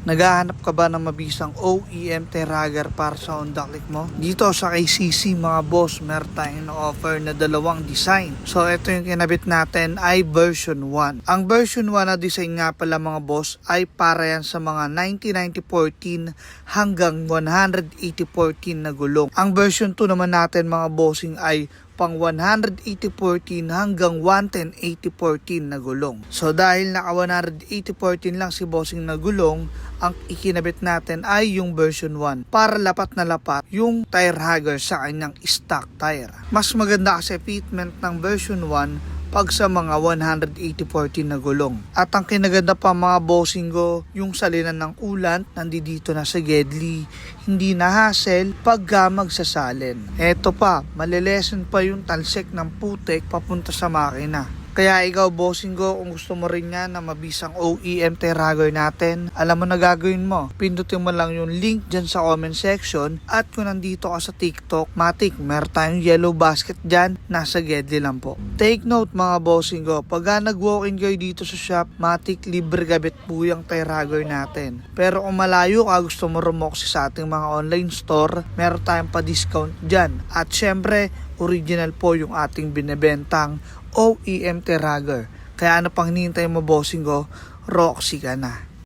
Naghahanap ka ba ng mabisang OEM Terrager para sa Honda Click mo? Dito sa KCC mga boss, meron tayong offer na dalawang design. So ito yung kinabit natin ay version 1. Ang version 1 na design nga pala mga boss ay para yan sa mga 90-90-14 hanggang 180-14 na gulong. Ang version 2 naman natin mga bossing ay pang 180-14 hanggang 110-80-14 na gulong. So dahil naka 180-14 lang si bossing na gulong, ang ikinabit natin ay yung version 1 para lapat na lapat yung tire hugger sa kanyang stock tire. Mas maganda kasi fitment ng version 1 pag sa mga 180-14 na gulong. At ang kinaganda pa mga bossing ko, yung salinan ng coolant nandito na sa Gedli, hindi na hassle pagka magsasalin. Eto pa, malilesen pa yung talsik ng putik papunta sa makina. Kaya ikaw bossing ko, kung gusto mo rin nga na mabisang OEM Terrager natin, alam mo na gagawin mo. Pindutin mo lang yung link dyan sa comment section, at kung nandito ka sa TikTok, matik, meron tayong yellow basket dyan, nasa Gedli lang po. Take note mga bossing ko, pag nag-walk-in kayo dito sa shop, matik, libre gabit po yung Terrager natin. Pero kung malayo ka, gusto mo rumoksi sa ating mga online store, meron tayong pa-discount dyan. At syempre, original po yung ating binebentang OEM Terrager. Kaya ano pang hinihintay mo bossing ko, Roxy ka na.